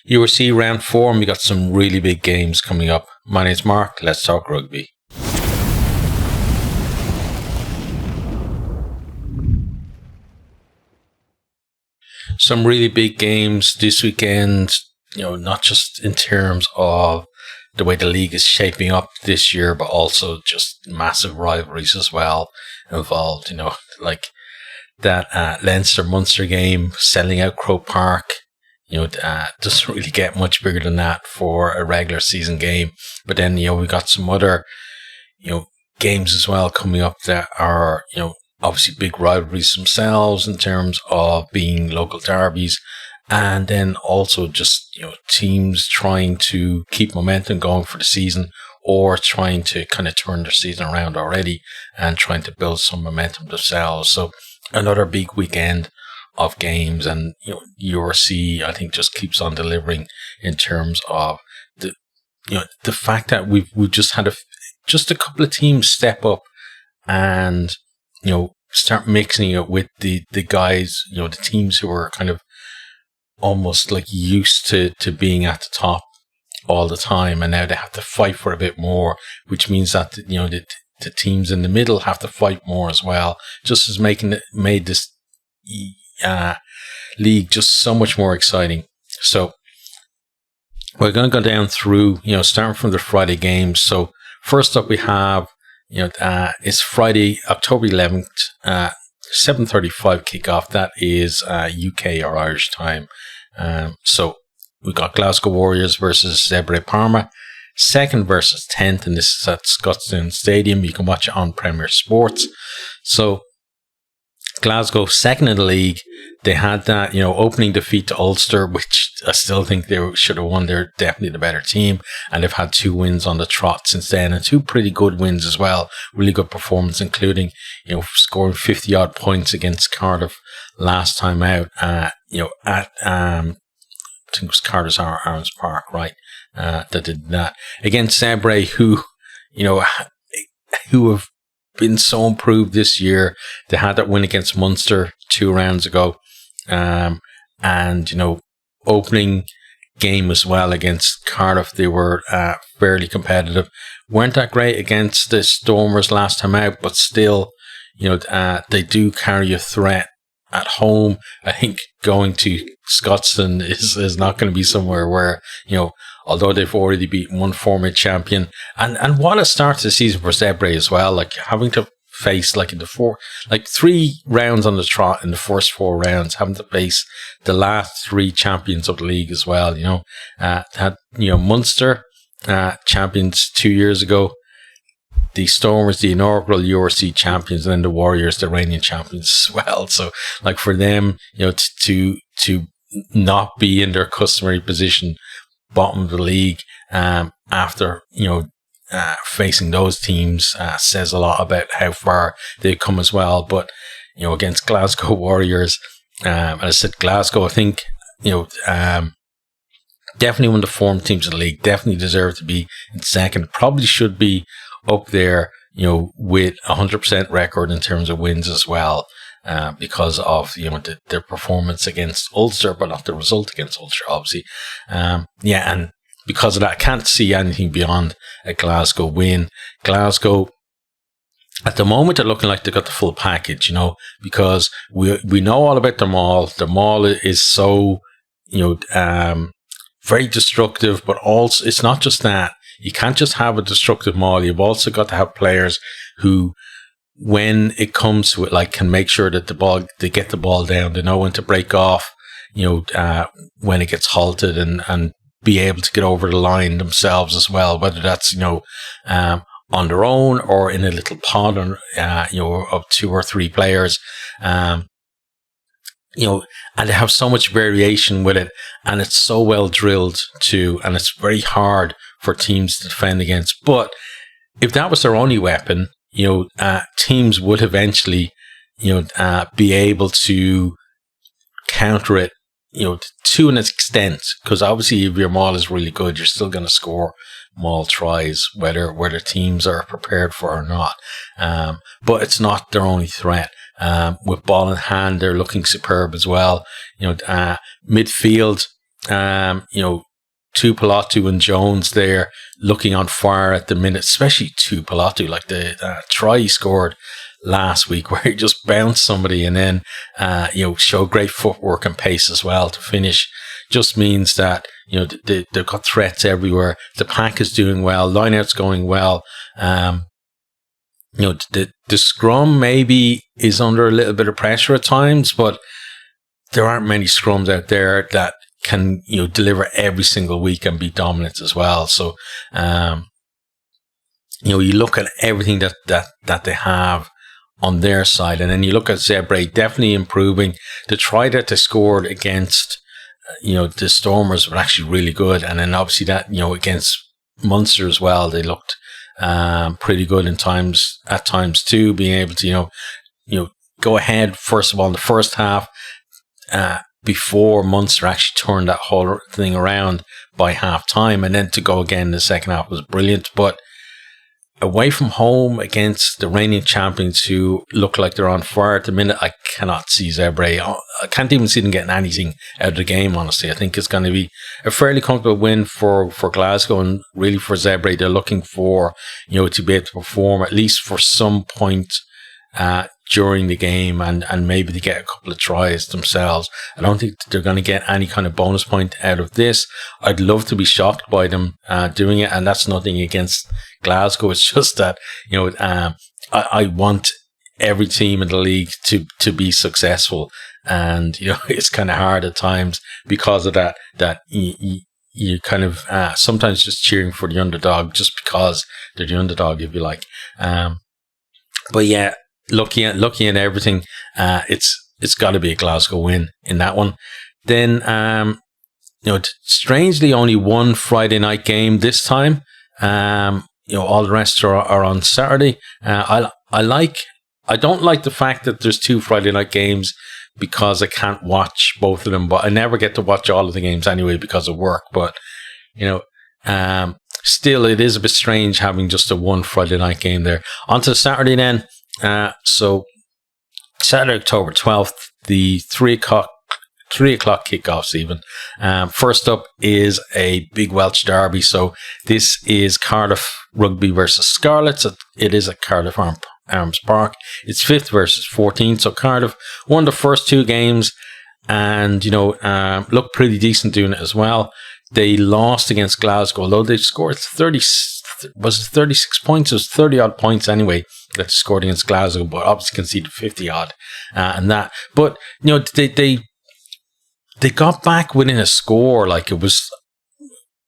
URC round 4, and we got some really big games coming up. My name's Mark. Let's talk rugby. Some really big games this weekend, not just in terms of the way the league is shaping up this year, but also just massive rivalries as well involved, like that Leinster Munster game selling out Croke Park. Doesn't really get much bigger than that for a regular season game. But then, we got some other, games as well coming up that are, obviously big rivalries themselves in terms of being local derbies. And then also just, teams trying to keep momentum going for the season or trying to kind of turn their season around already and trying to build some momentum themselves. So another big weekend of games, and URC I think just keeps on delivering in terms of the fact that we've just had just a couple of teams step up and start mixing it with the guys, the teams who are kind of almost like used to being at the top all the time, and now they have to fight for a bit more, which means that the teams in the middle have to fight more as well. Just as made this league just so much more exciting. So we're going to go down through, starting from the Friday games. So first up we have, it's Friday, October 11th, 7:35 kickoff. That is UK or Irish time. So we got Glasgow Warriors versus Zebre Parma, 2nd versus 10th, and this is at Scotstoun Stadium. You can watch it on Premier Sports. So Glasgow, 2nd in the league. They had that, opening defeat to Ulster, which I still think they should have won. They're definitely the better team, and they've had 2 wins on the trot since then, and 2 pretty good wins as well. Really good performance, including, scoring 50 odd points against Cardiff last time out. I think it was Cardiff's Arms Park, right? That did that against Zebre, who have been so improved this year. They had that win against Munster 2 rounds ago, and opening game as well against Cardiff. They were fairly competitive. Weren't that great against the Stormers last time out, but still, they do carry a threat at home. I think going to Scotstoun is not going to be somewhere where, although they've already beaten one former champion, and what a start to the season for Zebre as well, like having to face in the 3 rounds on the trot in the first 4 rounds, having to face the last 3 champions of the league as well. Had Munster champions 2 years ago, the Stormers, the inaugural URC champions, and then the Warriors, the reigning champions as well. So, for them, to not be in their customary position, bottom of the league, after facing those teams, says a lot about how far they've come as well. But against Glasgow Warriors, as I said, Glasgow, I think definitely one of the form teams in the league, definitely deserve to be in 2nd. Probably should be up there, with 100% record in terms of wins as well, because of their performance against Ulster, but not the result against Ulster, obviously. And because of that, I can't see anything beyond a Glasgow win. Glasgow, at the moment, they're looking like they've got the full package, because we know all about their maul. Their maul is so, very destructive, but also it's not just that. You can't just have a destructive maul. You've also got to have players who, when it comes to it, can make sure that they get the ball down. They know when to break off, when it gets halted, and be able to get over the line themselves as well, whether that's, on their own or in a little pod, of 2 or 3 players. And they have so much variation with it, and it's so well drilled too, and it's very hard for teams to defend against. But if that was their only weapon, teams would eventually, be able to counter it, to an extent, because obviously if your maul is really good, you're still going to score maul tries, whether teams are prepared for or not. But it's not their only threat. With ball in hand, they're looking superb as well. Midfield, Tuipulotu and Jones there looking on fire at the minute, especially Tuipulotu, like the try he scored last week where he just bounced somebody and then, showed great footwork and pace as well to finish. Just means that, they've got threats everywhere. The pack is doing well. Lineout's going well. The scrum maybe is under a little bit of pressure at times, but there aren't many scrums out there that can, deliver every single week and be dominant as well. So, you look at everything that they have on their side, and then you look at Zebre definitely improving. The try that they scored against, the Stormers were actually really good. And then obviously that, against Munster as well, they looked, pretty good at times too, being able to, go ahead, first of all, in the first half, before Munster actually turned that whole thing around by half time, and then to go again in the second half was brilliant. But away from home against the reigning champions who look like they're on fire at the minute, I cannot see Zebre. I can't even see them getting anything out of the game, honestly. I think it's going to be a fairly comfortable win for Glasgow, and really for Zebre, they're looking for, to be able to perform at least for some point during the game, and maybe to get a couple of tries themselves. I don't think they're going to get any kind of bonus point out of this. I'd love to be shocked by them doing it, and that's nothing against Glasgow. It's just that, I want every team in the league to be successful, and it's kind of hard at times because of that you kind of sometimes just cheering for the underdog just because they're the underdog, if you like. But yeah, looking at everything, it's got to be a Glasgow win in that one. Then strangely only one Friday night game this time. All the rest are on Saturday. I don't like the fact that there's two Friday night games because I can't watch both of them, but I never get to watch all of the games anyway because of work. But still, it is a bit strange having just a one Friday night game there. On to Saturday then. So Saturday, October 12th, the 3 o'clock kickoffs even. First up is a big Welsh derby. So this is Cardiff Rugby versus Scarlets. It is at Cardiff Arms Park. It's 5th versus 14th. So Cardiff won the first two games and, looked pretty decent doing it as well. They lost against Glasgow, although they scored 36 points. It was 30 odd points anyway that they scored against Glasgow, but obviously conceded 50 odd and that. But, they got back within a score, like it was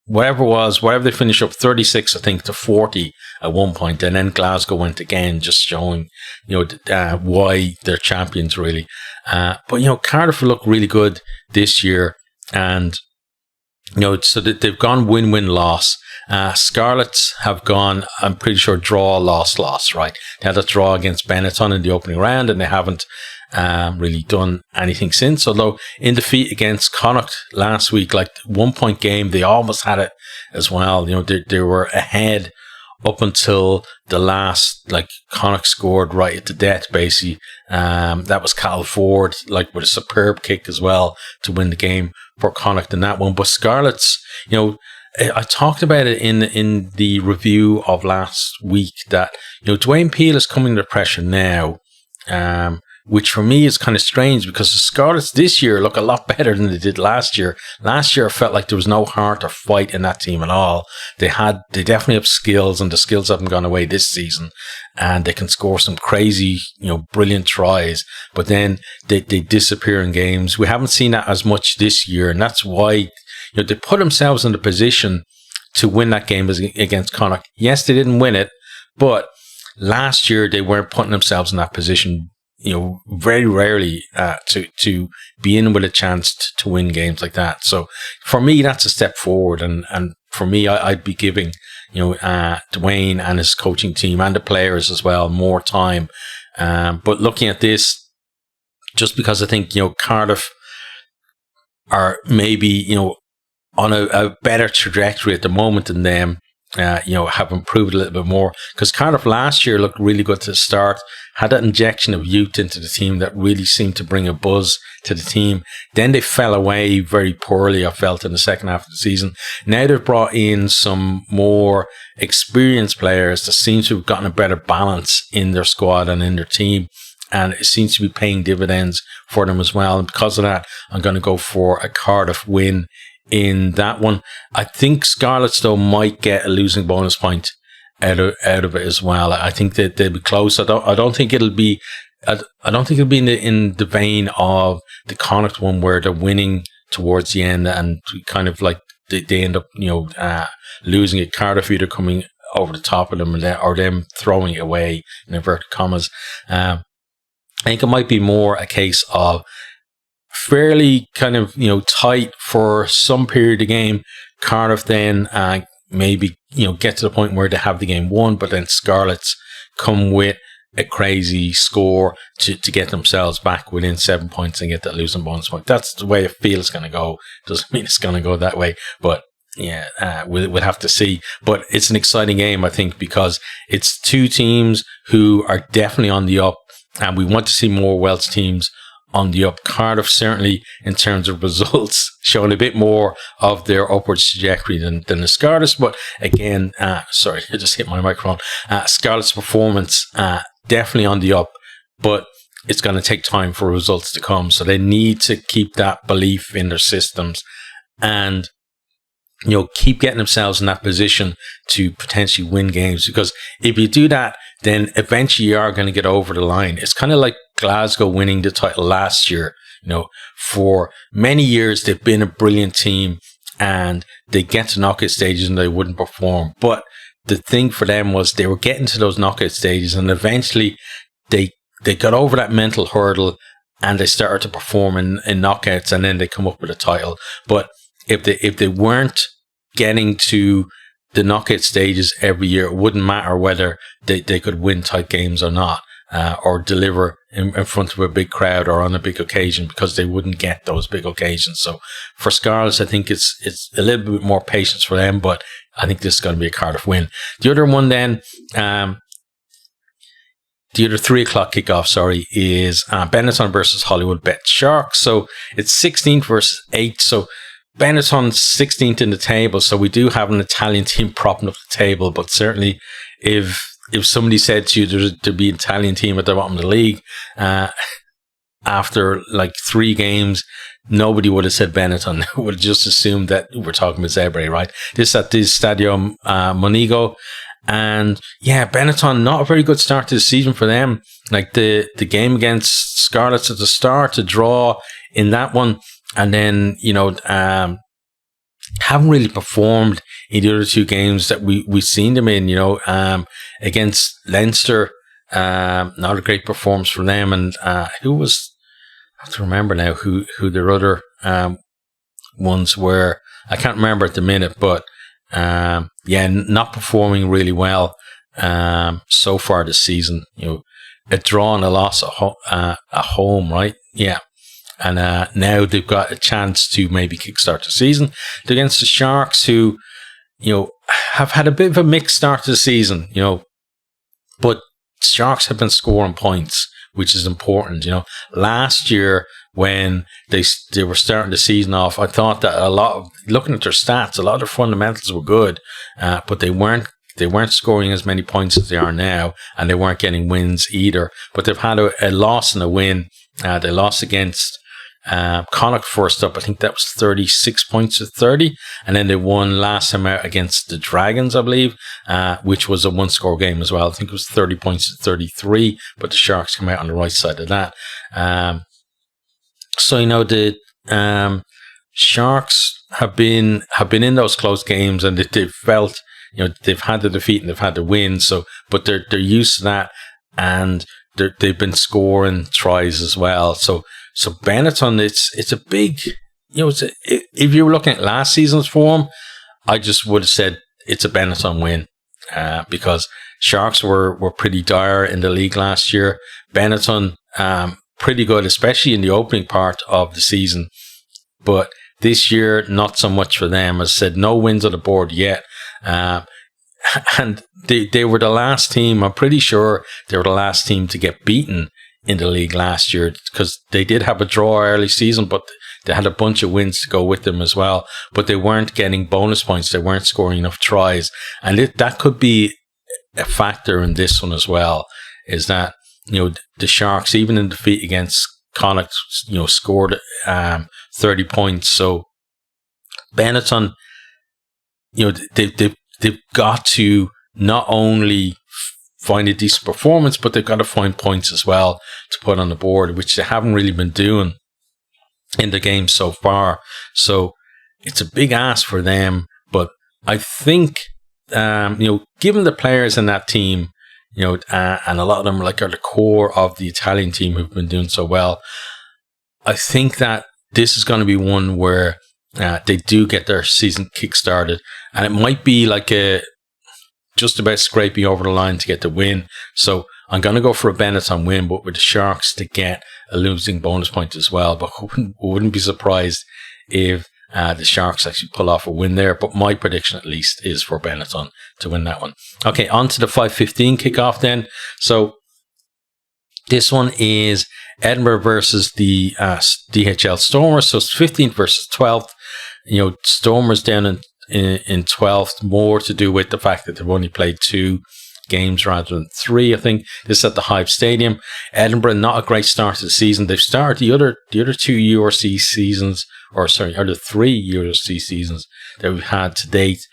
whatever they finished up 36, I think, to 40 at one point, and then Glasgow went again, just showing, why they're champions really. But Cardiff look really good this year, and so that they've gone win-win-loss. Scarlets have gone, I'm pretty sure, draw, loss, right? They had a draw against Benetton in the opening round, and they haven't really done anything since. Although in defeat against Connacht last week, like 1 point game, they almost had it as well. They were ahead up until the last, like Connacht scored right at the death, basically. That was Cal Ford, like with a superb kick as well to win the game for Connacht in that one. But Scarlets, I talked about it in the review of last week that, Dwayne Peel is coming under pressure now, which for me is kind of strange because the Scarlets this year look a lot better than they did last year. Last year, I felt like there was no heart or fight in that team at all. They definitely have skills, and the skills haven't gone away this season, and they can score some crazy, brilliant tries, but then they disappear in games. We haven't seen that as much this year, and that's why, they put themselves in the position to win that game against Connacht. Yes, they didn't win it, but last year they weren't putting themselves in that position, very rarely to be in with a chance to win games like that. So for me, that's a step forward. And for me, I'd be giving, Dwayne and his coaching team and the players as well more time. But looking at this, just because I think, Cardiff are maybe, on a better trajectory at the moment than them, have improved a little bit more. Because Cardiff last year looked really good to start, had that injection of youth into the team that really seemed to bring a buzz to the team. Then they fell away very poorly, I felt, in the second half of the season. Now they've brought in some more experienced players that seem to have gotten a better balance in their squad and in their team. And it seems to be paying dividends for them as well. And because of that, I'm going to go for a Cardiff win in that one. I think Scarlets, though, might get a losing bonus point out of it as well. I think that they'll be close. I don't think it'll be in the vein of the Connacht one where they're winning towards the end and kind of like they end up losing it. Cardiff either coming over the top of them or them throwing it away in inverted commas. I think it might be more a case of fairly kind of, tight for some period of game. Cardiff then maybe, get to the point where they have the game won, but then Scarlets come with a crazy score to get themselves back within 7 points and get that losing bonus point. That's the way I feel it's going to go. Doesn't mean it's going to go that way, but we'll have to see. But it's an exciting game, I think, because it's two teams who are definitely on the up, and we want to see more Welsh teams on the up. Cardiff, certainly in terms of results, showing a bit more of their upwards trajectory than the Scarlets. But again, sorry, I just hit my microphone. Scarlets' performance definitely on the up, but it's going to take time for results to come. So they need to keep that belief in their systems and keep getting themselves in that position to potentially win games. Because if you do that, then eventually you are going to get over the line. It's kind of like Glasgow winning the title last year. For many years, they've been a brilliant team and they get to knockout stages and they wouldn't perform. But the thing for them was they were getting to those knockout stages and eventually they got over that mental hurdle and they started to perform in knockouts, and then they come up with a title. But if they weren't getting to the knockout stages every year, it wouldn't matter whether they could win tight games or not, or deliver in front of a big crowd or on a big occasion, because they wouldn't get those big occasions. So for Scarlets, I think it's a little bit more patience for them, but I think this is going to be a Cardiff win. The other one then, the other 3 o'clock kickoff, is Benetton versus Hollywood Bet Sharks. So it's 16th versus 8th. So Benetton's 16th in the table, so we do have an Italian team propping up the table. But certainly, if somebody said to you there'd be an Italian team at the bottom of the league after like 3 games, nobody would have said Benetton. Would have just assumed that we're talking about Zebre, right? This at the Stadio Monigo, and Benetton, not a very good start to the season for them. Like the game against Scarlets at the start, a draw in that one. And then, haven't really performed in the other 2 games that we've seen them in, against Leinster. Not a great performance for them. And who was, I have to remember now who their other ones were. I can't remember at the minute, but not performing really well so far this season. A draw and a loss at home, right? Yeah. And now they've got a chance to maybe kickstart the season. They're against the Sharks, who, have had a bit of a mixed start to the season, but Sharks have been scoring points, which is important. Last year when they were starting the season off, I thought that looking at their stats, a lot of their fundamentals were good, but they weren't scoring as many points as they are now, and they weren't getting wins either. But they've had a loss and a win. They lost against Connacht first up. I think that was 36 points to 30. And then they won last time out against the Dragons, I believe, which was a 1-score game as well. I think it was 30 points to 33, but the Sharks come out on the right side of that. So the Sharks have been in those close games, and they've felt, they've had the defeat and they've had the win. So, but they're used to that, and they've been scoring tries as well. So Benetton, it's a big, if you were looking at last season's form, I just would have said it's a Benetton win, because Sharks were pretty dire in the league last year. Benetton, pretty good, especially in the opening part of the season. But this year, not so much for them. As I said, no wins on the board yet. and they were the last team. I'm pretty sure they were the last team to get beaten in the league last year, because they did have a draw early season, but they had a bunch of wins to go with them as well. But they weren't getting bonus points. They weren't scoring enough tries. And that could be a factor in this one as well, is that, the Sharks, even in defeat against Connacht, scored 30 points. So Benetton, they've got to not only find a decent performance, but they've got to find points as well to put on the board, which they haven't really been doing in the game so far. So it's a big ask for them. But I think, given the players in that team, and a lot of them are the core of the Italian team who've been doing so well, I think that this is going to be one where they do get their season kick-started. And it might be just about scraping over the line to get the win. So I'm going to go for a Benetton win, but with the Sharks to get a losing bonus point as well. But I wouldn't be surprised if the Sharks actually pull off a win there. But my prediction, at least, is for Benetton to win that one. Okay, on to the 5:15 kickoff then. So this one is Edinburgh versus the DHL Stormers. So it's 15th versus 12th. Stormers down in 12th, more to do with the fact that they've only played 2 games rather than 3. I think this is at the Hive Stadium. Edinburgh, not a great start to the season. They've started the other 2 URC seasons, or the 3 URC seasons that we've had to date,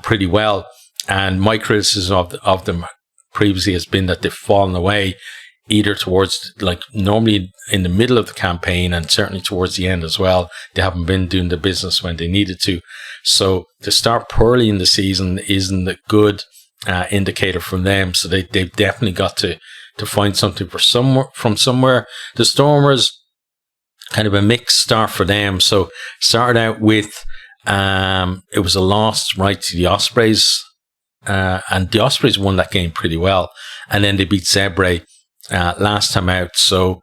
pretty well. And my criticism of them previously has been that they've fallen away, either towards, normally in the middle of the campaign, and certainly towards the end as well. They haven't been doing the business when they needed to. So to start poorly in the season isn't a good indicator from them. So they've definitely got to find something from somewhere. The Stormers, kind of a mixed start for them. So started out with, it was a loss right to the Ospreys, and the Ospreys won that game pretty well. And then they beat Zebre last time out. So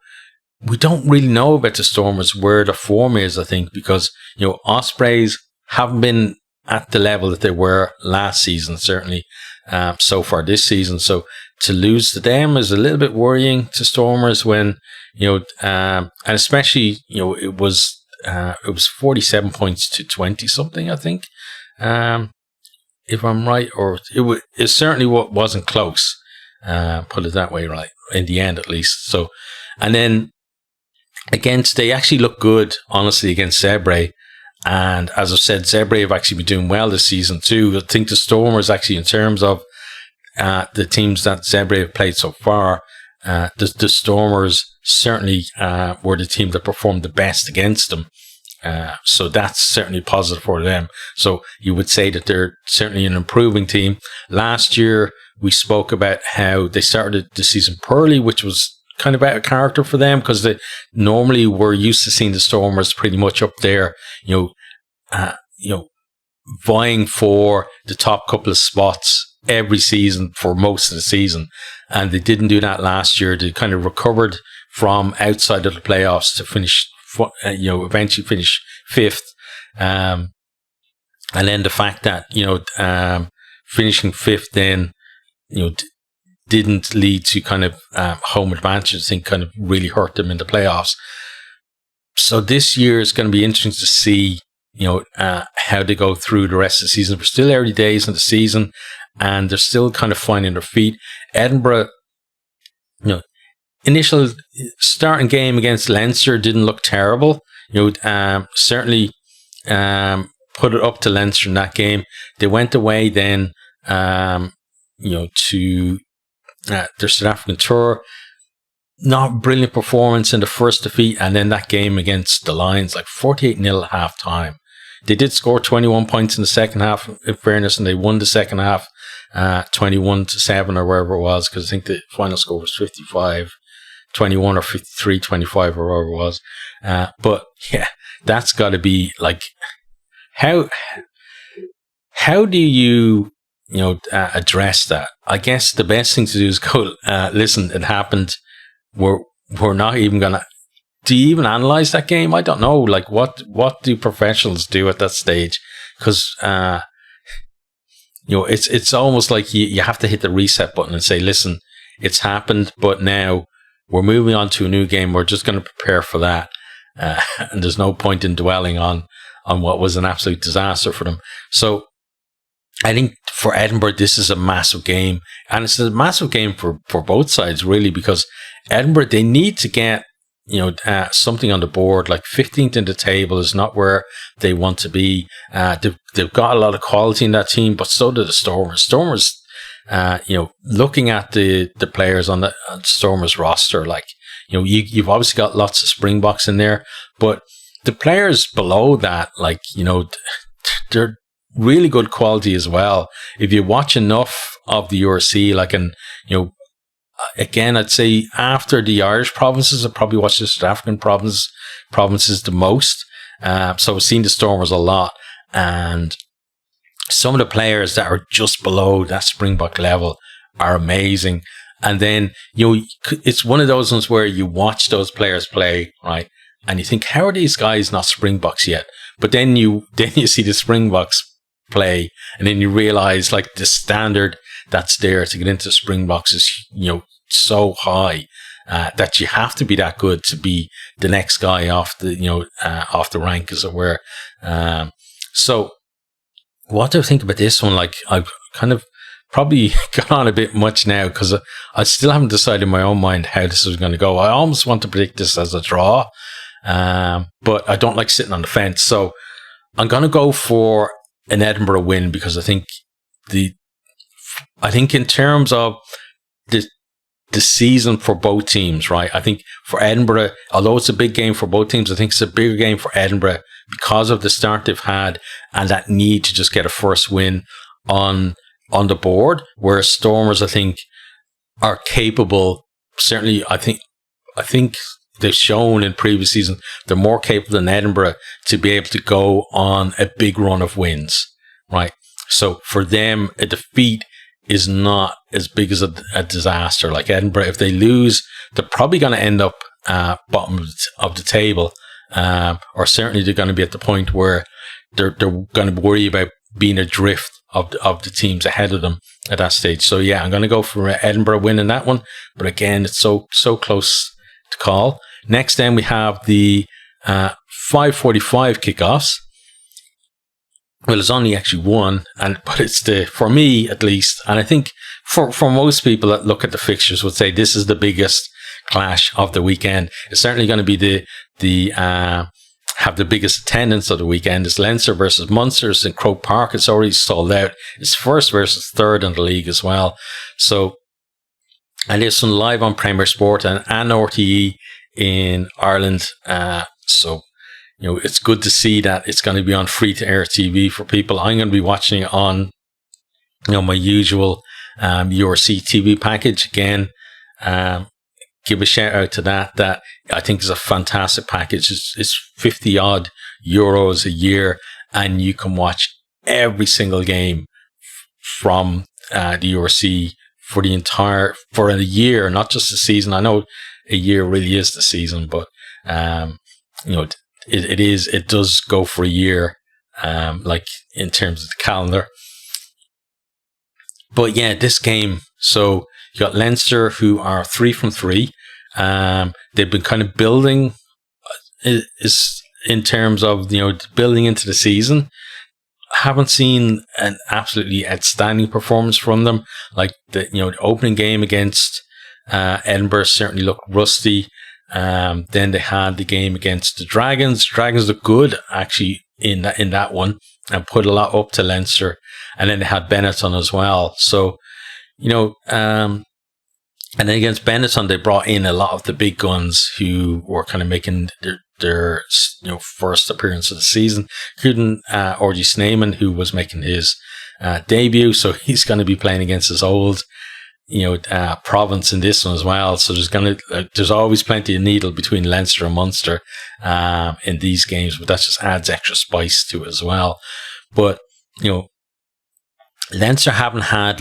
we don't really know about the Stormers, where the form is, I think, because, Ospreys haven't been at the level that they were last season, certainly so far this season. So to lose to them is a little bit worrying to Stormers when, and especially, it was 47 points to 20 something, I think, if I'm right, or it certainly wasn't close, put it that way, right, in the end at least. So, and then they actually look good, honestly, against Zebre. And as I've said, Zebre have actually been doing well this season too. I think the Stormers, actually, in terms of the teams that Zebre have played so far, the Stormers certainly were the team that performed the best against them. So that's certainly positive for them. So you would say that they're certainly an improving team. Last year, we spoke about how they started the season poorly, which was kind of out of character for them, because they normally were used to seeing the Stormers pretty much up there, vying for the top couple of spots every season for most of the season. And they didn't do that last year. They kind of recovered from outside of the playoffs to finish, eventually finish 5th. And then the fact that, finishing 5th then, didn't lead to kind of home advantage, I think kind of really hurt them in the playoffs. So this year is going to be interesting to see, how they go through the rest of the season. We're still early days in the season, and they're still kind of finding their feet. Edinburgh, initial starting game against Leinster didn't look terrible. Certainly put it up to Leinster in that game. They went away then, to their South African tour. Not brilliant performance in the first defeat, and then that game against the Lions, 48-0 at half time. They did score 21 points in the second half, in fairness, and they won the second half 21-7 or wherever it was, because I think the final score was 55-21 or 53-25 or wherever it was. But yeah, that's got to be how do you address that? I guess the best thing to do is go, listen, it happened. We're not even gonna. Do you even analyze that game? I don't know. What do professionals do at that stage? Because it's almost like you have to hit the reset button and say, listen, it's happened, but now we're moving on to a new game. We're just going to prepare for that. And there's no point in dwelling on what was an absolute disaster for them. So I think for Edinburgh, this is a massive game. And it's a massive game for both sides, really, because Edinburgh, they need to get, something on the board. Like 15th in the table is not where they want to be. They've got a lot of quality in that team, but so do the Stormers. Stormers, looking at the players on the Stormers roster, like, you've obviously got lots of Springboks in there, but the players below that, like, they're really good quality as well. If you watch enough of the URC, like, and, again, I'd say after the Irish provinces, I probably watched the South African provinces the most. So I've seen the Stormers a lot, and some of the players that are just below that Springbok level are amazing. And then, it's one of those ones where you watch those players play, right? And you think, how are these guys not Springboks yet? But then you see the Springboks play, and then you realize, like, the standard that's there to get into Springboks is, so high that you have to be that good to be the next guy off the rank, as it were. So what do I think about this one? Like, I've kind of probably gone on a bit much now, because I still haven't decided in my own mind how this is going to go. I almost want to predict this as a draw, but I don't like sitting on the fence. So I'm going to go for an Edinburgh win, because I think in terms of the season for both teams, right? I think for Edinburgh, although it's a big game for both teams, I think it's a bigger game for Edinburgh because of the start they've had and that need to just get a first win on the board. Whereas Stormers, I think, are capable. Certainly, I think they've shown in previous season they're more capable than Edinburgh to be able to go on a big run of wins, right? So for them, a defeat is not as big as a disaster. Like Edinburgh, if they lose, they're probably going to end up bottom of the table, or certainly they're going to be at the point where they're going to worry about being adrift of the teams ahead of them at that stage. So yeah, I'm going to go for Edinburgh winning that one. But again, it's so close to call. Next, then we have the 5:45 kickoffs. Well, it's only actually one, but it's for me at least, and I think for most people that look at the fixtures would say this is the biggest clash of the weekend. It's certainly going to be have the biggest attendance of the weekend. It's Leinster versus Munster. It's in Croke Park. It's already sold out. It's first versus third in the league as well. So, and it's on live on Premier Sport and RTE in Ireland. So, it's good to see that it's going to be on free-to-air TV for people. I'm going to be watching it on, my usual URC TV package. Again, give a shout out to that I think is a fantastic package. It's 50 odd euros a year, and you can watch every single game from the URC for a year, not just the season. I know a year really is the season, but it does go for a year, like in terms of the calendar. But yeah, this game, so you got Leinster, who are 3 from 3. They've been kind of building is in terms of, building into the season. Haven't seen an absolutely outstanding performance from them. Like the opening game against Edinburgh certainly looked rusty. Then they had the game against the Dragons. Dragons look good actually in that one and put a lot up to Leinster. And then they had Benetton as well. So, and then against Benetton, they brought in a lot of the big guns who were kind of making their first appearance of the season, including R.G. Snyman, who was making his debut. So he's going to be playing against his old province in this one as well. So there's always plenty of needle between Leinster and Munster in these games, but that just adds extra spice to it as well. But Leinster haven't had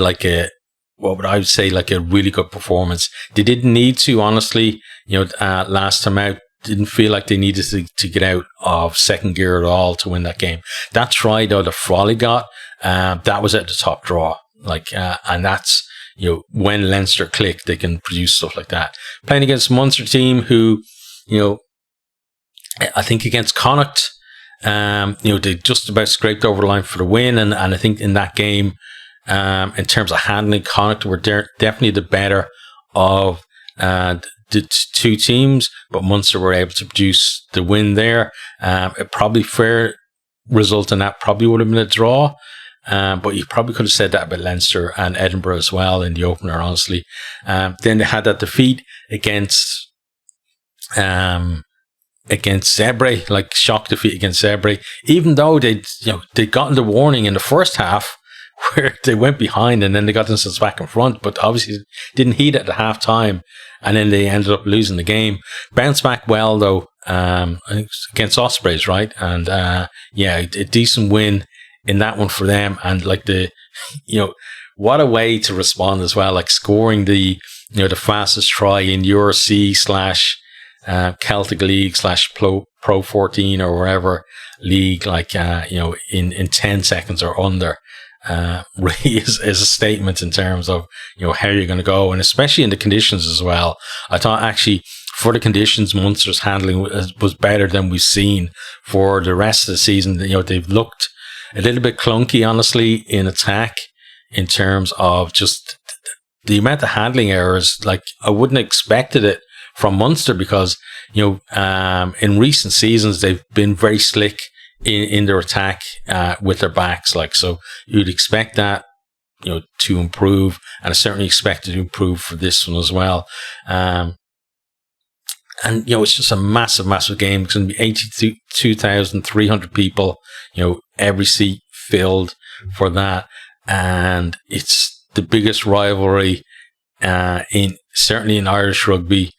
what would I say, like a really good performance. They didn't need to, honestly. Last time out, didn't feel like they needed to get out of second gear at all to win that game. That try though, the Frawley got, that was at the top draw. And that's, when Leinster click, they can produce stuff like that. Playing against Munster team who, I think against Connacht, they just about scraped over the line for the win. And I think in that game, in terms of handling, Connacht were definitely the better of the two teams, but Munster were able to produce the win there. It probably fair result in that probably would have been a draw. But you probably could have said that about Leinster and Edinburgh as well in the opener, honestly. Then they had that defeat against Zebre, like shock defeat against Zebre, even though they'd gotten the warning in the first half where they went behind and then they got themselves back in front, but obviously didn't heed at the half time, and then they ended up losing the game. Bounced back well though, I think against Ospreys, right? And a decent win in that one for them. And what a way to respond as well, like scoring the fastest try in URC / Celtic League / Pro 14 or wherever league, in 10 seconds or under. Really is a statement in terms of how you're going to go, and especially in the conditions as well. I thought actually for the conditions, Munster's handling was better than we've seen for the rest of the season. They've looked a little bit clunky, honestly, in attack in terms of just the amount of handling errors. Like, I wouldn't have expected it from Munster because in recent seasons they've been very slick in their attack with their backs, so you'd expect that to improve, and I certainly expect it to improve for this one as well. And it's just a massive game. It's going to be 82,300 people, every seat filled for that, and it's the biggest rivalry certainly in Irish rugby,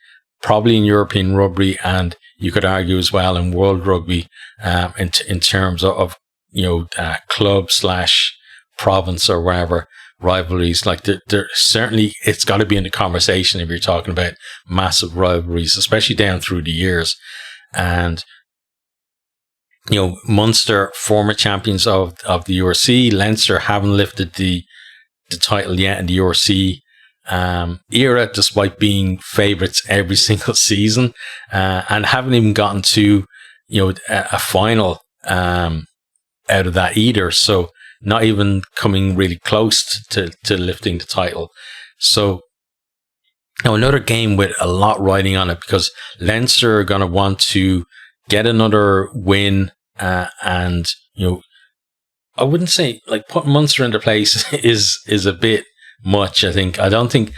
probably in European rugby, and you could argue as well in world rugby, in terms of club / province or wherever rivalries. Like, they're certainly, it's got to be in the conversation if you're talking about massive rivalries, especially down through the years. And Munster, former champions of the URC, Leinster haven't lifted the title yet in the URC era, despite being favourites every single season, and haven't even gotten to a final out of that either. So not even coming really close to lifting the title. So another game with a lot riding on it, because Leinster are going to want to get another win, and I wouldn't say like putting Munster into place is a bit much. I don't think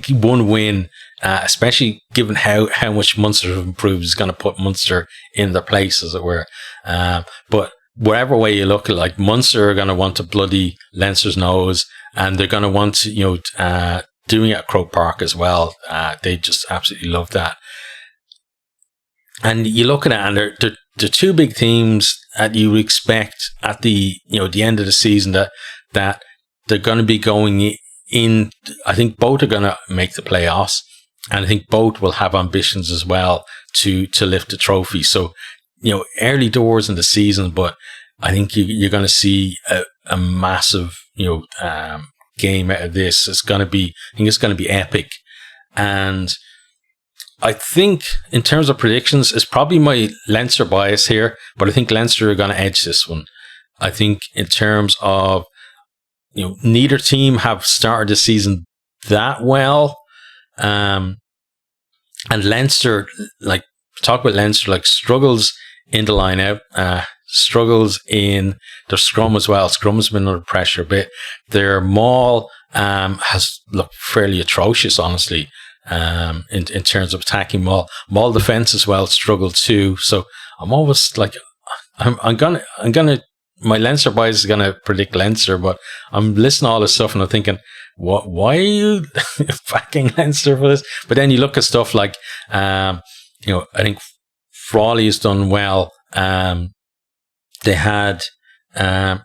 one win, especially given how much Munster have improved, is going to put Munster in their place, as it were. But whatever way you look at it, like, Munster are going to want to bloody Leinster's nose, and they're going to want to, doing it at Croke Park as well. They just absolutely love that. And you look at it, and they're two big teams that you would expect at the end of the season that they're going to be going in. I think both are going to make the playoffs, and I think both will have ambitions as well to lift the trophy. So, early doors in the season, but I think you're going to see a massive, game out of this. I think it's going to be epic. And I think in terms of predictions, it's probably my Leinster bias here, but I think Leinster are going to edge this one. I think in terms of, neither team have started the season that well. And Leinster, talk about Leinster, struggles in the line out, struggles in their scrum as well. Scrum has been under pressure a bit. Their maul has looked fairly atrocious, honestly, in terms of attacking maul. Maul defense as well struggled too. So I'm always I'm gonna my Leinster bias is gonna predict Leinster, but I'm listening to all this stuff and I'm thinking, why are you backing Leinster for this? But then you look at stuff like, I think Frawley has done well. They had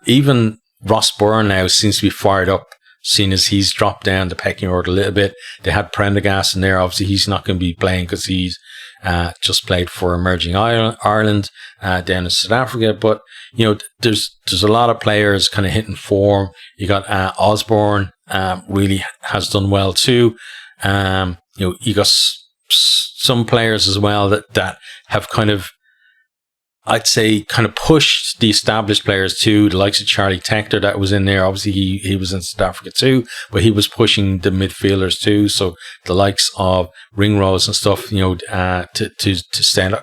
even Ross Byrne now seems to be fired up seeing as he's dropped down the pecking order a little bit. They had Prendergast in there. Obviously, he's not going to be playing because he's just played for Emerging Ireland down in South Africa. But, there's a lot of players kind of hitting form. You got Osborne really has done well too. You got some players as well that have kind of, I'd say, kind of pushed the established players too. The likes of Charlie Tector that was in there. Obviously, he was in South Africa too, but he was pushing the midfielders too. So the likes of Ringrose and stuff, to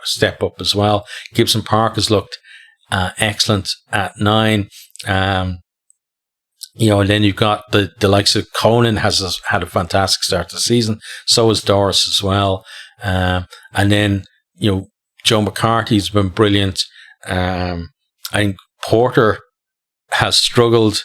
step up as well. Gibson Park has looked excellent at 9. And then you've got the likes of Conan has had a fantastic start to the season. So has Doris as well. And then, Joe McCarthy's been brilliant. I think Porter has struggled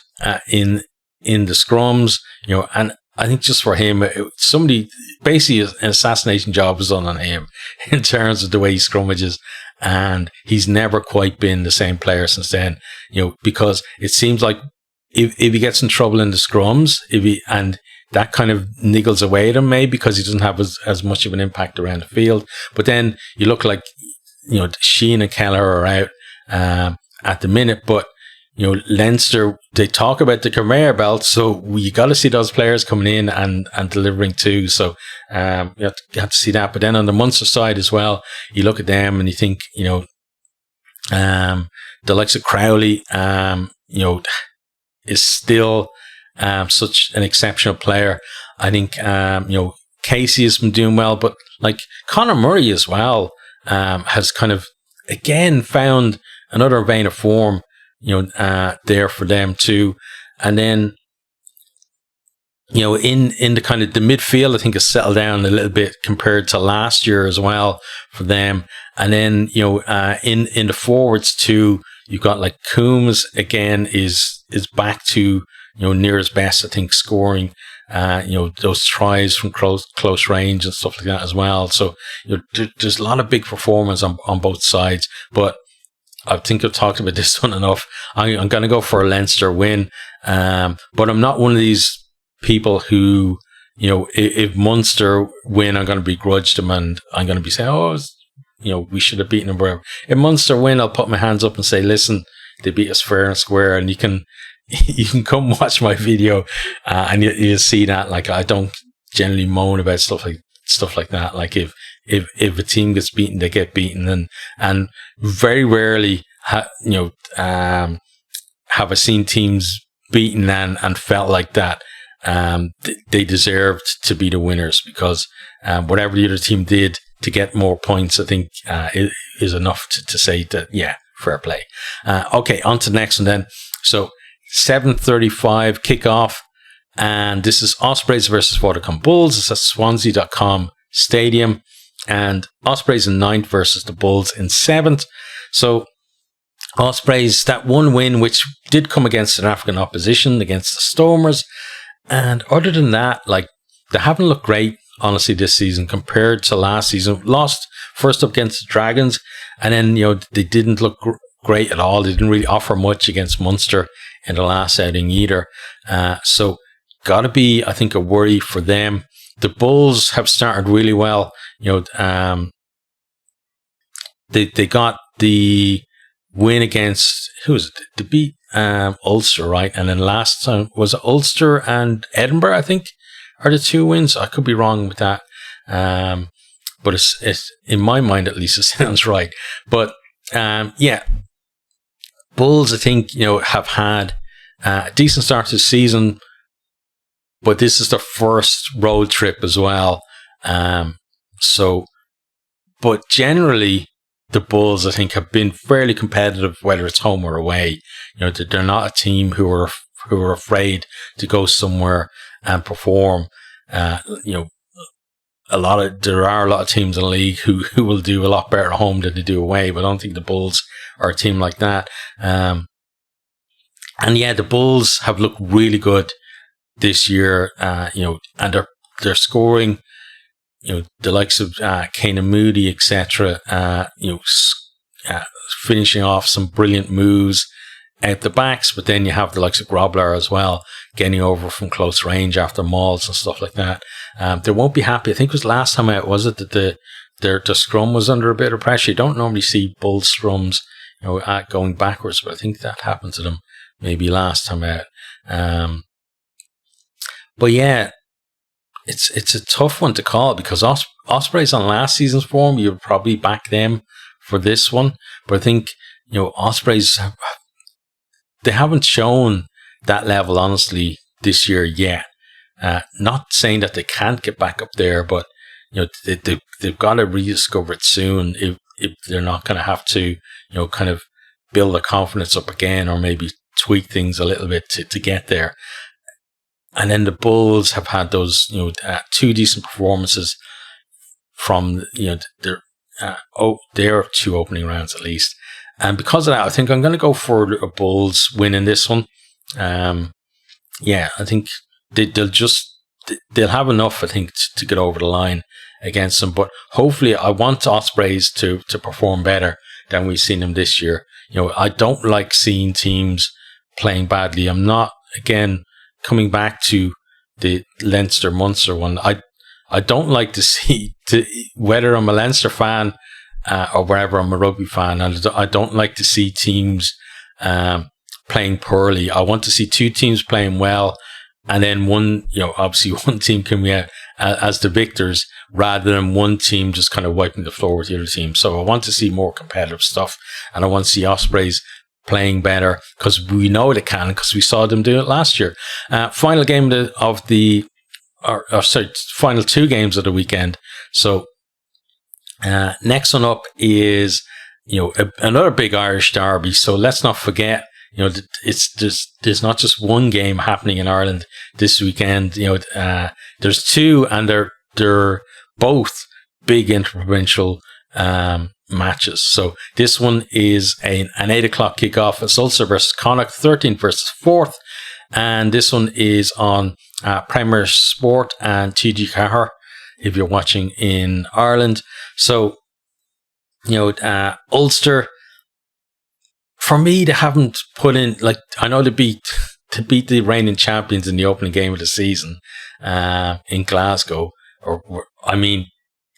in the scrums, and I think just for him, somebody basically an assassination job was done on him in terms of the way he scrummages, and he's never quite been the same player since then. Because it seems like if he gets in trouble in the scrums, and that kind of niggles away at him, maybe because he doesn't have as much of an impact around the field. But then you look like, Sheehan and Keller are out at the minute. But, Leinster, they talk about the conveyor belt. So you got to see those players coming in and delivering too. So you have to see that. But then on the Munster side as well, you look at them and you think, the likes of Crowley, is still such an exceptional player. I think, Casey has been doing well, but like Conor Murray as well, has kind of, again, found another vein of form, there for them too. And then, in the kind of the midfield, I think has settled down a little bit compared to last year as well for them. And then, in the forwards too, you've got like Coombs again is back to, near his best, I think, scoring, those tries from close range and stuff like that as well. So, there's a lot of big performance on both sides, but I think I've talked about this one enough. I'm going to go for a Leinster win. But I'm not one of these people who, if Munster win, I'm going to begrudge them and I'm going to be saying, we should have beaten them wherever. If Munster win, I'll put my hands up and say, listen, they beat us fair and square, and you can come watch my video and you'll see that. Like, I don't generally moan about stuff like that. Like, if a team gets beaten, they get beaten, and very rarely have I seen teams beaten and felt like that they deserved to be the winners, because whatever the other team did to get more points, I think is enough to say that, yeah, fair play. Okay, on to the next one then. So 7:35 kickoff, and this is Ospreys versus Watercombe Bulls. It's at Swansea.com Stadium, and Ospreys in 9th versus the Bulls in 7th. So Ospreys, that one win, which did come against South African opposition, against the Stormers, and other than that, like, they haven't looked great, honestly, this season compared to last season. Lost first up against the Dragons, and then, they didn't look great at all. They didn't really offer much against Munster in the last outing either. So got to be, I think, a worry for them. The Bulls have started really well. They got the win against, who was it? They beat Ulster, right? And then last time was it Ulster and Edinburgh, I think, are the two wins. I could be wrong with that. But it's in my mind, at least, it sounds right. But yeah, Bulls, I think, have had a decent start to the season, but this is their first road trip as well. But generally, the Bulls, I think, have been fairly competitive, whether it's home or away. They're not a team who are afraid to go somewhere and perform. There are a lot of teams in the league who will do a lot better at home than they do away, but I don't think the Bulls are a team like that. And yeah, the Bulls have looked really good this year, and they're scoring, the likes of Kane and Moody, etc., finishing off some brilliant moves, out the backs, but then you have the likes of Grobler as well, getting over from close range after mauls and stuff like that. They won't be happy. I think it was last time out, was it, that the scrum was under a bit of pressure. You don't normally see bull scrums, going backwards, but I think that happened to them maybe last time out. But yeah, it's a tough one to call because Ospreys on last season's form, you would probably back them for this one. But I think, Ospreys, they haven't shown that level, honestly, this year yet. Not saying that they can't get back up there, but they've got to rediscover it soon if they're not going to have to, kind of build their confidence up again, or maybe tweak things a little bit to get there. And then the Bulls have had those, two decent performances from, their two opening rounds at least. And because of that, I think I'm going to go for a Bulls win in this one. I think they'll have enough, I think, to get over the line against them. But hopefully, I want Ospreys to perform better than we've seen them this year. I don't like seeing teams playing badly. I'm not, again, coming back to the Leinster Munster one. I don't like to see, whether I'm a Leinster fan or wherever I'm a rugby fan, and I don't like to see teams playing poorly. I want to see two teams playing well, and then obviously one team coming out as the victors, rather than one team just kind of wiping the floor with the other team. So I want to see more competitive stuff, and I want to see Ospreys playing better, because we know they can, because we saw them do it last year. Final game final two games of the weekend. So next one up is another big Irish derby. So let's not forget, there's not just one game happening in Ireland this weekend. There's two, and they're both big interprovincial matches. So this one is an 8:00 kickoff. It's Ulster versus Connacht, 13th versus 4th, and this one is on Premier Sport and TG Cahir if you're watching in Ireland. So Ulster, for me, they haven't put in, I know to beat the reigning champions in the opening game of the season in Glasgow,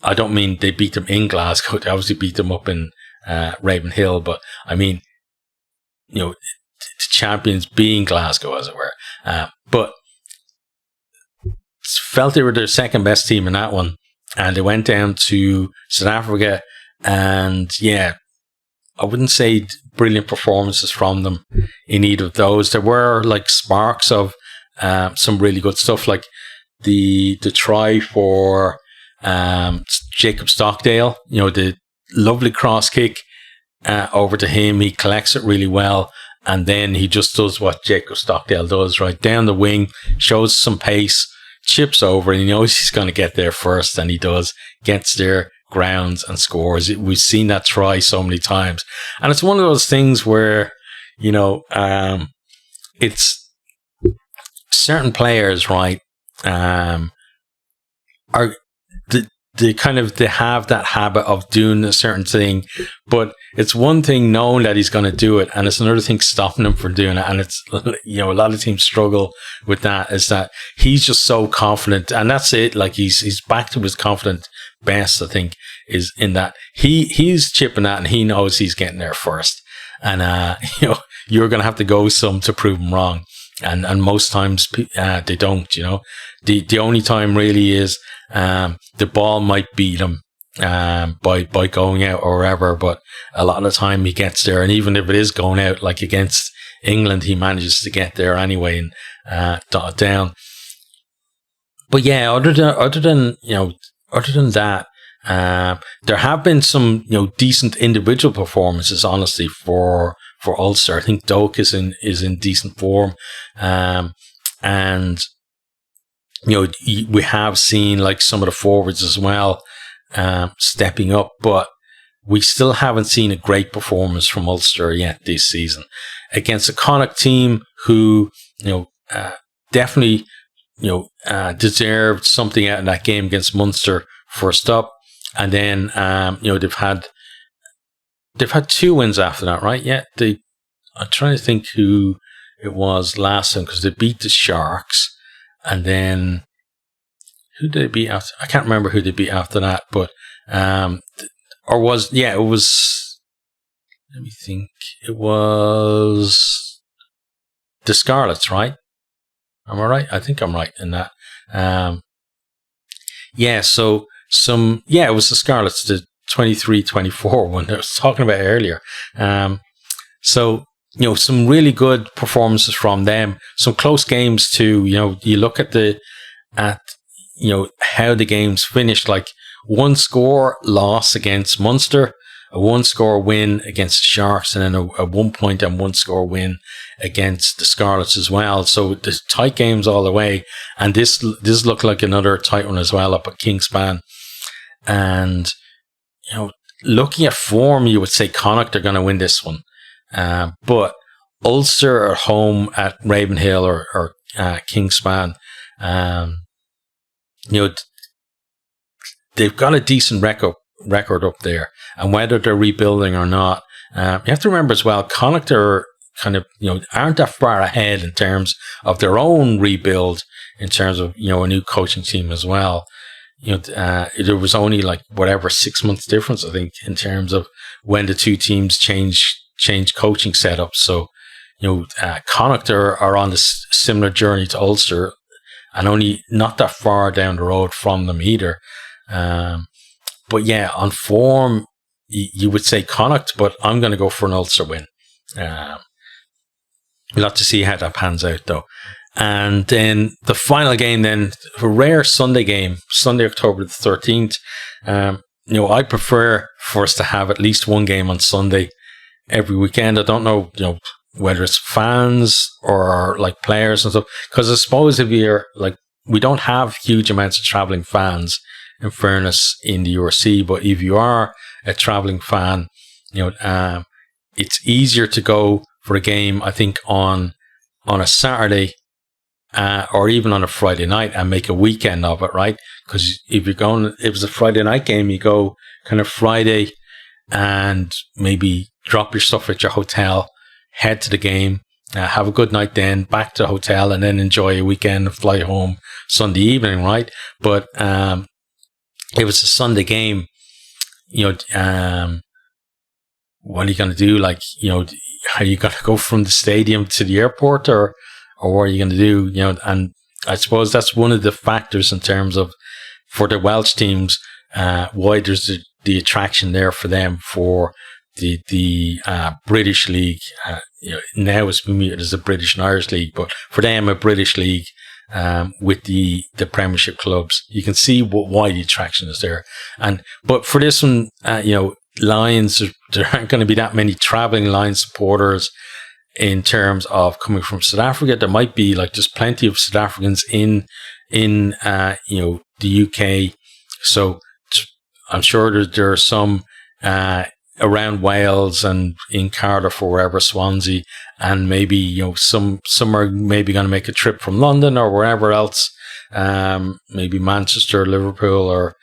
I don't mean they beat them in Glasgow. They obviously beat them up in Ravenhill, but I mean, the champions being Glasgow, as it were. But felt they were their second best team in that one, and they went down to South Africa, and I wouldn't say brilliant performances from them in either of those. There were sparks of some really good stuff, like the try for Jacob Stockdale, the lovely cross kick over to him. He collects it really well, and then he just does what Jacob Stockdale does, right down the wing, shows some pace, chips over, and he knows he's going to get there first, and he does, gets there, grounds, and scores. We've seen that try so many times, and it's one of those things where it's certain players, right, are they have that habit of doing a certain thing, but it's one thing knowing that he's going to do it, and it's another thing stopping him from doing it. And it's, a lot of teams struggle with that, is that he's just so confident, and that's it. He's back to his confident best, I think, is in that he's chipping that, and he knows he's getting there first. And, you're going to have to go some to prove him wrong. And most times they don't, the only time really is the ball might beat him by going out or wherever, but a lot of the time he gets there, and even if it is going out, like against England, he manages to get there anyway and dot it down. But other than that, there have been some decent individual performances, honestly, for Ulster. I think Doak is in decent form, and we have seen some of the forwards as well stepping up, but we still haven't seen a great performance from Ulster yet this season against a Connacht team who definitely deserved something out of that game against Munster first up, and then they've had two wins after that, right? Yeah, they I'm trying to think who it was last time, because they beat the Sharks, and then who did they beat after? I can't remember who they beat after that, but it was. Let me think. It was the Scarlets, right? Am I right? I think I'm right in that. So it was the Scarlets, the 23-24 one that I was talking about earlier. So, some really good performances from them. Some close games too. You look at how the games finished, like 1-score loss against Munster, a 1-score win against the Sharks, and then a 1 point and 1-score win against the Scarlets as well. So the tight games all the way. And this looked like another tight one as well up at Kingspan. And, looking at form, you would say Connacht are going to win this one. But Ulster are home at Ravenhill or Kingspan. They've got a decent record up there, and whether they're rebuilding or not, you have to remember as well, Connacht are kind of, aren't that far ahead in terms of their own rebuild, in terms of, a new coaching team as well. There was only 6 months difference, I think, in terms of when the two teams change coaching setups. So, Connacht are on this similar journey to Ulster, and only not that far down the road from them either. But yeah, on form, you would say Connacht, but I'm going to go for an Ulster win. We'll have to see how that pans out, though. And then the final game, then, a rare Sunday game, Sunday, October the 13th. I prefer for us to have at least one game on Sunday every weekend. I don't know, whether it's fans or players and stuff, because I suppose if you're we don't have huge amounts of traveling fans, in fairness, in the URC, but if you are a traveling fan, it's easier to go for a game, I think, on a Saturday or even on a Friday night and make a weekend of it, right? Because if it was a Friday night game, you go kind of Friday and maybe drop your stuff at your hotel, head to the game, have a good night, then back to the hotel, and then enjoy a weekend and fly home Sunday evening, right? But it was a Sunday game, what are you going to do? Are you going to go from the stadium to the airport, or what are you going to do? And I suppose that's one of the factors in terms of, for the Welsh teams, why there's the attraction there for them for the British League. Now it's muted as the British and Irish League, but for them, a British League with the Premiership clubs, you can see why the attraction is there. But for this one, Lions, there aren't going to be that many traveling Lions supporters in terms of coming from South Africa. There might be just plenty of South Africans in the UK. So I'm sure there are some around Wales and in Cardiff or wherever, Swansea, and maybe some are maybe going to make a trip from London or wherever else, maybe Manchester, Liverpool, or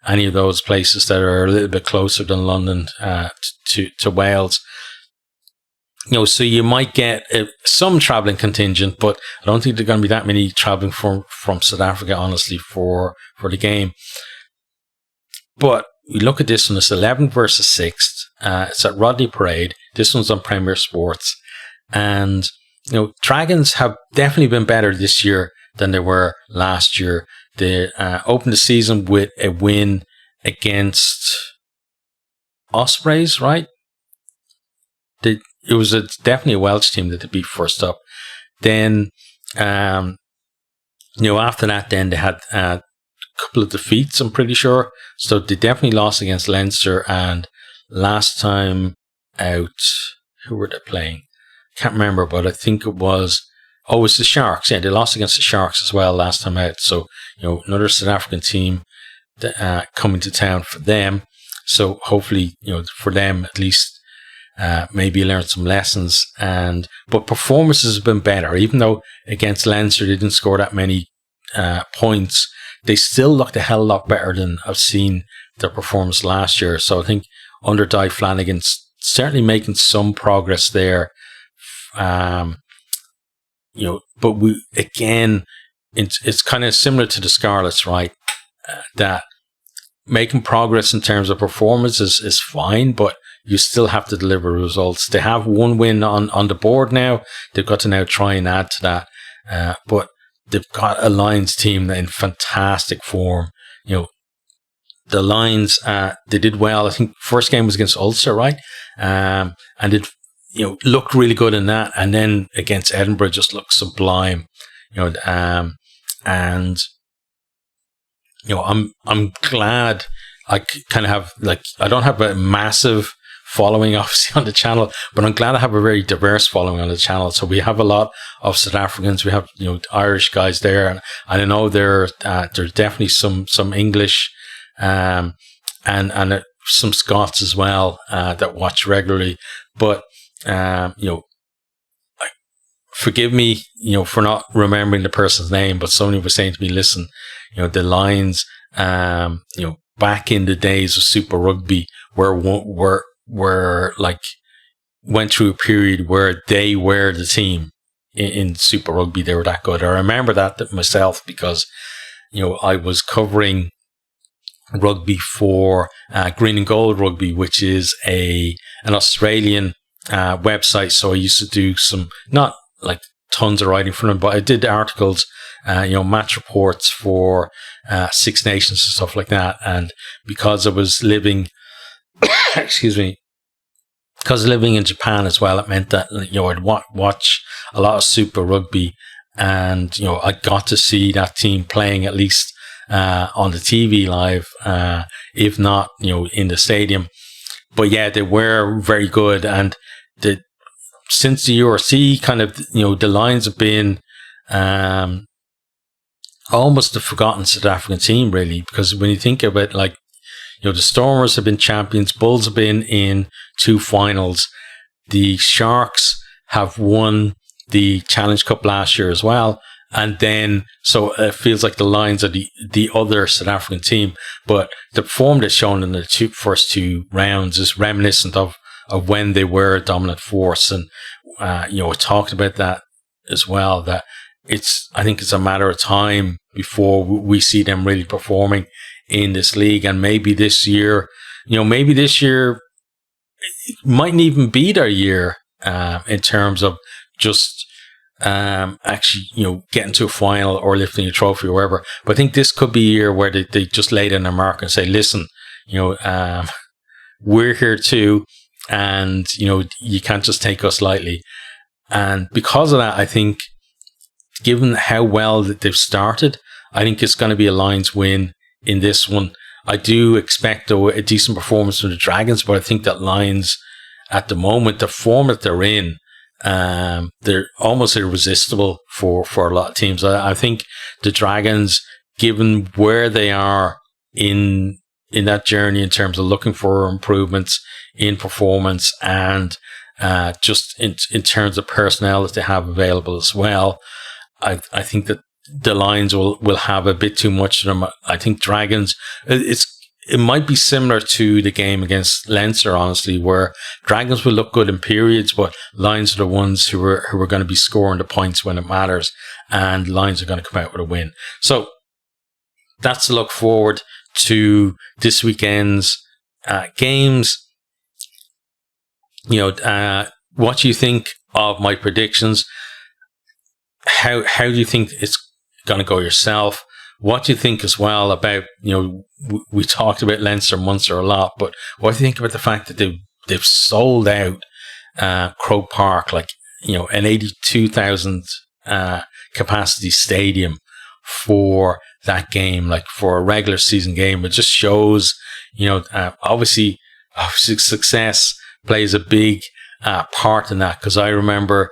any of those places that are a little bit closer than London to Wales. So you might get some travelling contingent, but I don't think there are going to be that many travelling from South Africa, honestly, for the game. But we look at this one, it's 11th versus 6th. It's at Rodney Parade. This one's on Premier Sports. And, Dragons have definitely been better this year than they were last year. They opened the season with a win against Ospreys, right? It was definitely a Welsh team that they beat first up. Then, after that, then they had a couple of defeats, I'm pretty sure. So they definitely lost against Leinster, and last time out, who were they playing? Can't remember, but I think it was the Sharks. Yeah, they lost against the Sharks as well last time out. So, another South African team coming to town for them. So hopefully, for them at least, maybe learn some lessons. But performances have been better, even though against Leinster they didn't score that many points. They still looked a hell of a lot better than I've seen their performance last year. So I think under Di Flanagan's certainly making some progress there but it's kind of similar to the Scarlets, right? That making progress in terms of performance is fine, but you still have to deliver results. They have one win on the board now. They've got to now try and add to that. But they've got a Lions team in fantastic form. The Lions, they did well. I think first game was against Ulster, right? And it, looked really good in that. And then against Edinburgh, just looked sublime. I'm glad I kind of have, I don't have a massive following obviously on the channel, but I'm glad I have a very diverse following on the channel. So we have a lot of South Africans, we have Irish guys there, and I know there's definitely some English and some Scots as well that watch regularly. But forgive me for not remembering the person's name, but somebody was saying to me, listen, the Lions back in the days of Super Rugby were went through a period where they were the team in Super Rugby. They were that good. I remember that myself because, I was covering rugby for Green and Gold Rugby, which is an Australian website. So I used to do some, not tons of writing for them, but I did articles, match reports for Six Nations and stuff like that. And because I was living, because living in Japan as well, it meant that I'd watch a lot of Super Rugby, and I got to see that team playing at least on the TV live, if not in the stadium. But yeah, they were very good, and since the URC kind of the Lions have been almost a forgotten South African team, really, because when you think of it, the Stormers have been champions, Bulls have been in 2 finals, the Sharks have won the Challenge Cup last year as well, and then so it feels like the Lions are the other South African team, but the form they've shown in the first 2 rounds is reminiscent of when they were a dominant force, and we talked about that as well, that I think it's a matter of time before we see them really performing in this league. And maybe this year mightn't even be their year in terms of just actually getting to a final or lifting a trophy or whatever. But I think this could be a year where they just lay down their mark and say, listen, we're here too, and you can't just take us lightly. And because of that, I think, given how well that they've started, I think it's going to be a Lions win in this one. I do expect, though, a decent performance from the Dragons, but I think that Lions, at the moment, the form that they're in, they're almost irresistible for a lot of teams. I think the Dragons, given where they are in that journey in terms of looking for improvements in performance and just in terms of personnel that they have available as well, I think that the Lions will have a bit too much of them. I think Dragons, it might be similar to the game against Leinster, honestly, where Dragons will look good in periods, but Lions are the ones who are going to be scoring the points when it matters, and Lions are going to come out with a win. So that's to look forward to this weekend's games. What do you think of my predictions? How do you think it's going to go yourself? What do you think as well about, we talked about Leinster, Munster a lot, but what do you think about the fact that they've sold out Croke Park, an 82,000 capacity stadium for that game, for a regular season game? It just shows, obviously success plays a big part in that, because I remember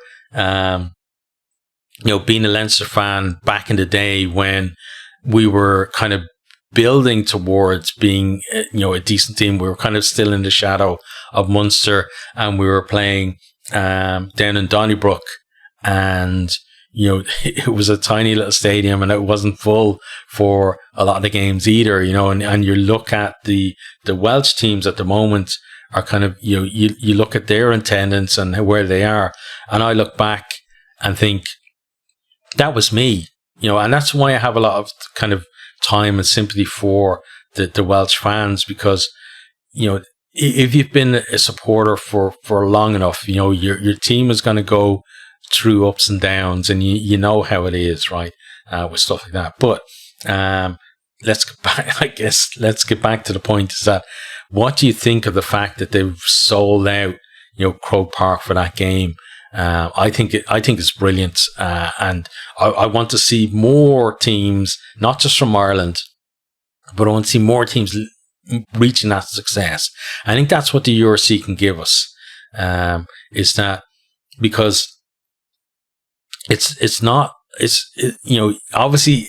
being a Leinster fan back in the day when we were kind of building towards being, a decent team. We were kind of still in the shadow of Munster, and we were playing down in Donnybrook, and it was a tiny little stadium, and it wasn't full for a lot of the games either. And you look at the Welsh teams at the moment are kind of, you look at their attendance and where they are, and I look back and think that was me, and that's why I have a lot of kind of time and sympathy for the Welsh fans, because if you've been a supporter for long enough, your team is going to go through ups and downs, and you know how it is, right, with stuff like that. But let's get back. I guess let's get back to the point: is that what do you think of the fact that they've sold out, Croke Park for that game? I think it's brilliant, and I want to see more teams, not just from Ireland, but I want to see more teams reaching that success. I think that's what the URC can give us, is that, because obviously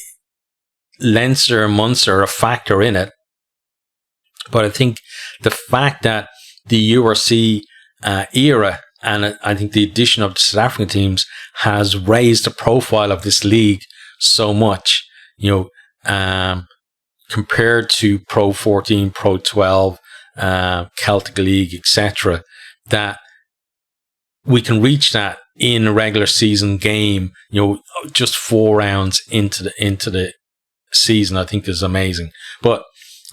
Leinster and Munster are a factor in it, but I think the fact that the URC era, and I think the addition of the South African teams, has raised the profile of this league so much, compared to Pro 14, Pro 12, Celtic League, etc., that we can reach that in a regular season game, just 4 rounds into the season, I think is amazing. But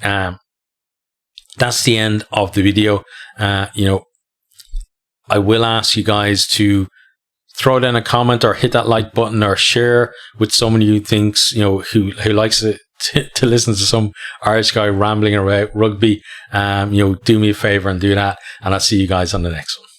that's the end of the video. I will ask you guys to throw down a comment or hit that like button or share with somebody who thinks, who likes it to listen to some Irish guy rambling about rugby. Do me a favor and do that, and I'll see you guys on the next one.